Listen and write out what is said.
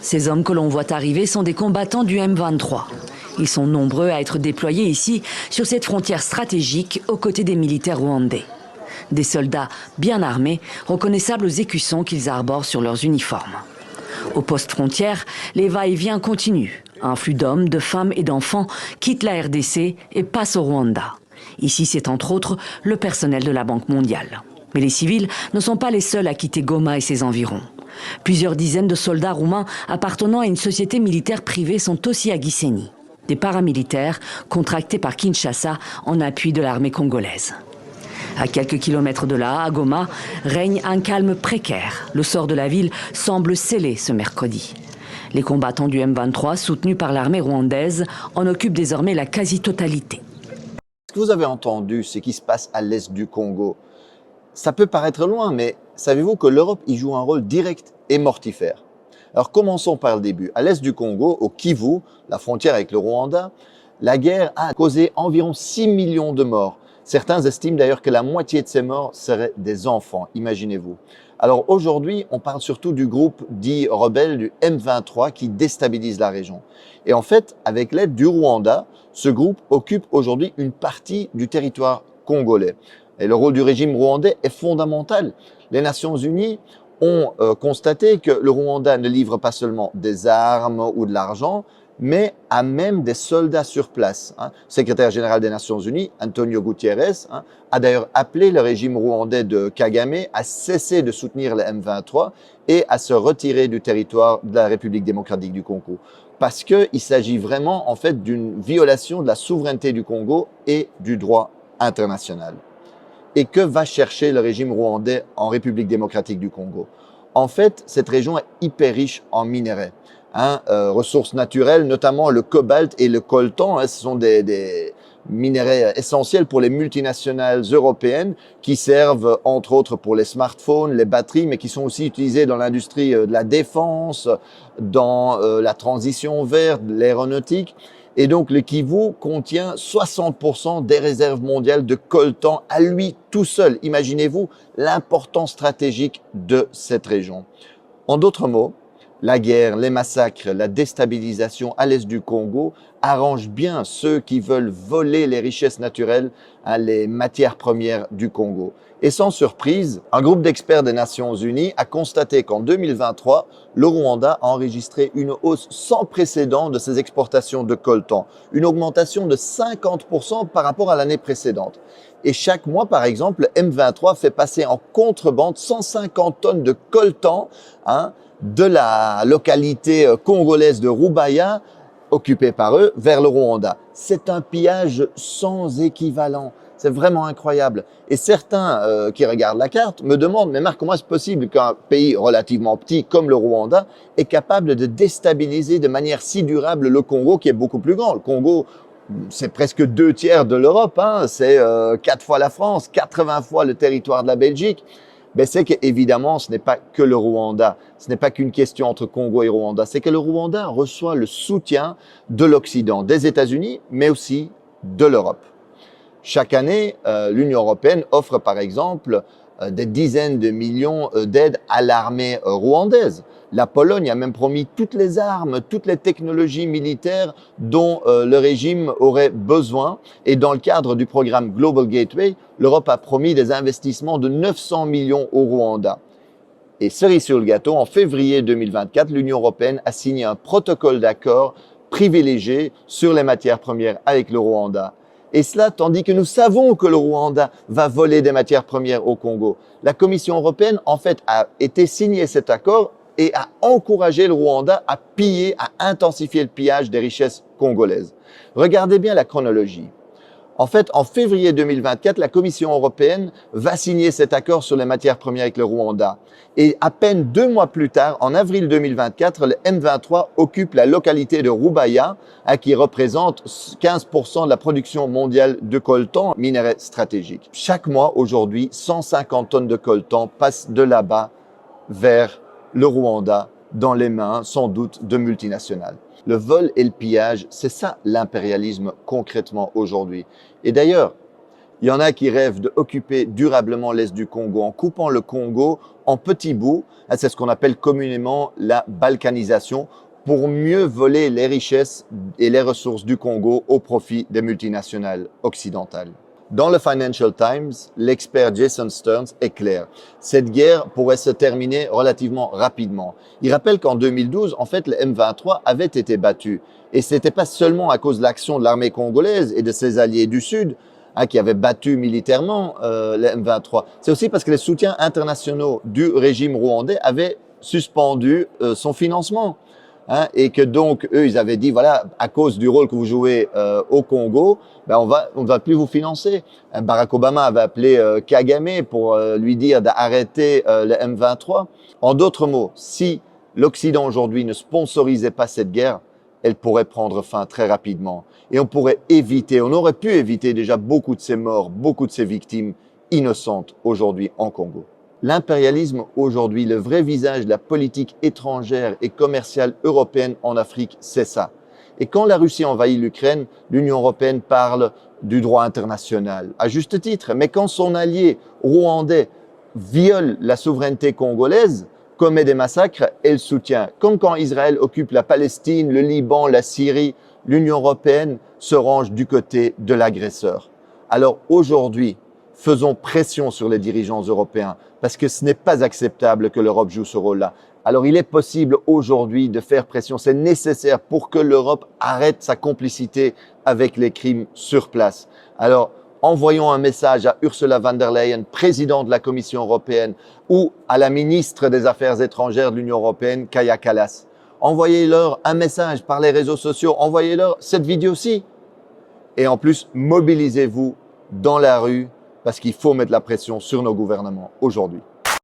Ces hommes que l'on voit arriver sont des combattants du M23. Ils sont nombreux à être déployés ici, sur cette frontière stratégique, aux côtés des militaires rwandais. Des soldats bien armés, reconnaissables aux écussons qu'ils arborent sur leurs uniformes. Au poste frontière, les va-et-vient continuent. Un flux d'hommes, de femmes et d'enfants quitte la RDC et passe au Rwanda. Ici, c'est entre autres le personnel de la Banque mondiale. Mais les civils ne sont pas les seuls à quitter Goma et ses environs. Plusieurs dizaines de soldats roumains appartenant à une société militaire privée sont aussi à Gisenyi. Des paramilitaires contractés par Kinshasa en appui de l'armée congolaise. À quelques kilomètres de là, à Goma, règne un calme précaire. Le sort de la ville semble scellé ce mercredi. Les combattants du M23, soutenus par l'armée rwandaise, en occupent désormais la quasi-totalité. Ce que vous avez entendu, ce qui se passe à l'est du Congo, ça peut paraître loin, mais savez-vous que l'Europe y joue un rôle direct et mortifère? Alors commençons par le début. À l'est du Congo, au Kivu, la frontière avec le Rwanda, la guerre a causé environ 6 millions de morts. Certains estiment d'ailleurs que la moitié de ces morts seraient des enfants, imaginez-vous. Alors aujourd'hui, on parle surtout du groupe dit rebelle du M23 qui déstabilise la région. Et en fait, avec l'aide du Rwanda, ce groupe occupe aujourd'hui une partie du territoire congolais. Et le rôle du régime rwandais est fondamental. Les Nations Unies ont constaté que le Rwanda ne livre pas seulement des armes ou de l'argent, mais a même des soldats sur place. Le secrétaire général des Nations Unies, Antonio Guterres, a d'ailleurs appelé le régime rwandais de Kagame à cesser de soutenir le M23 et à se retirer du territoire de la République démocratique du Congo. Parce qu'il s'agit vraiment en fait d'une violation de la souveraineté du Congo et du droit international. Et que va chercher le régime rwandais en République démocratique du Congo? En fait, cette région est hyper riche en minerais, ressources naturelles, notamment le cobalt et le coltan. Ce sont des minerais essentiels pour les multinationales européennes qui servent entre autres pour les smartphones, les batteries, mais qui sont aussi utilisés dans l'industrie de la défense, dans la transition verte, l'aéronautique. Et donc, le Kivu contient 60% des réserves mondiales de coltan à lui tout seul. Imaginez-vous l'importance stratégique de cette région. En d'autres mots, la guerre, les massacres, la déstabilisation à l'est du Congo arrangent bien ceux qui veulent voler les richesses naturelles, les matières premières du Congo. Et sans surprise, un groupe d'experts des Nations Unies a constaté qu'en 2023, le Rwanda a enregistré une hausse sans précédent de ses exportations de coltan, une augmentation de 50% par rapport à l'année précédente. Et chaque mois, par exemple, le M23 fait passer en contrebande 150 tonnes de coltan de la localité congolaise de Rubaya, occupée par eux, vers le Rwanda. C'est un pillage sans équivalent. C'est vraiment incroyable. Et certains qui regardent la carte me demandent, mais Marc, comment est-ce possible qu'un pays relativement petit comme le Rwanda est capable de déstabiliser de manière si durable le Congo qui est beaucoup plus grand? Le Congo, c'est presque 2/3 de l'Europe, c'est 4 fois la France, 80 fois le territoire de la Belgique. Ben c'est qu'évidemment, ce n'est pas que le Rwanda, ce n'est pas qu'une question entre Congo et Rwanda, c'est que le Rwanda reçoit le soutien de l'Occident, des États-Unis, mais aussi de l'Europe. Chaque année, l'Union européenne offre par exemple des dizaines de millions d'aides à l'armée rwandaise. La Pologne a même promis toutes les armes, toutes les technologies militaires dont le régime aurait besoin. Et dans le cadre du programme Global Gateway, l'Europe a promis des investissements de 900 millions au Rwanda. Et cerise sur le gâteau, en février 2024, l'Union européenne a signé un protocole d'accord privilégié sur les matières premières avec le Rwanda. Et cela tandis que nous savons que le Rwanda va voler des matières premières au Congo. La Commission européenne, en fait, a été signé cet accord et a encouragé le Rwanda à piller, à intensifier le pillage des richesses congolaises. Regardez bien la chronologie. En fait, en février 2024, la Commission européenne va signer cet accord sur les matières premières avec le Rwanda. Et à peine 2 mois plus tard, en avril 2024, le M23 occupe la localité de Rubaya, qui représente 15% de la production mondiale de coltan, minerai stratégique. Chaque mois, aujourd'hui, 150 tonnes de coltan passent de là-bas vers le Rwanda, dans les mains, sans doute, de multinationales. Le vol et le pillage, c'est ça l'impérialisme concrètement aujourd'hui. Et d'ailleurs, Il y en a qui rêvent d'occuper durablement l'Est du Congo en coupant le Congo en petits bouts. C'est ce qu'on appelle communément la balkanisation, pour mieux voler les richesses et les ressources du Congo au profit des multinationales occidentales. Dans le Financial Times, l'expert Jason Stearns est clair. Cette guerre pourrait se terminer relativement rapidement. Il rappelle qu'en 2012, en fait, le M23 avait été battu. Et ce n'était pas seulement à cause de l'action de l'armée congolaise et de ses alliés du Sud, qui avaient battu militairement le M23. C'est aussi parce que les soutiens internationaux du régime rwandais avaient suspendu son financement. Et que donc, eux, ils avaient dit, voilà, à cause du rôle que vous jouez au Congo, on ne va plus vous financer. Barack Obama avait appelé Kagame pour lui dire d'arrêter le M23. En d'autres mots, si l'Occident aujourd'hui ne sponsorisait pas cette guerre, elle pourrait prendre fin très rapidement. Et on aurait pu éviter déjà beaucoup de ces morts, beaucoup de ces victimes innocentes aujourd'hui en Congo. L'impérialisme aujourd'hui, le vrai visage de la politique étrangère et commerciale européenne en Afrique, c'est ça. Et quand la Russie envahit l'Ukraine, l'Union européenne parle du droit international, à juste titre. Mais quand son allié rwandais viole la souveraineté congolaise, commet des massacres, elle soutient. Comme quand Israël occupe la Palestine, le Liban, la Syrie, l'Union européenne se range du côté de l'agresseur. Alors aujourd'hui, faisons pression sur les dirigeants européens parce que ce n'est pas acceptable que l'Europe joue ce rôle-là. Alors il est possible aujourd'hui de faire pression, c'est nécessaire pour que l'Europe arrête sa complicité avec les crimes sur place. Alors envoyons un message à Ursula von der Leyen, présidente de la Commission européenne, ou à la ministre des Affaires étrangères de l'Union européenne, Kaja Kallas. Envoyez-leur un message par les réseaux sociaux, envoyez-leur cette vidéo-ci. Et en plus, mobilisez-vous dans la rue, parce qu'il faut mettre la pression sur nos gouvernements aujourd'hui.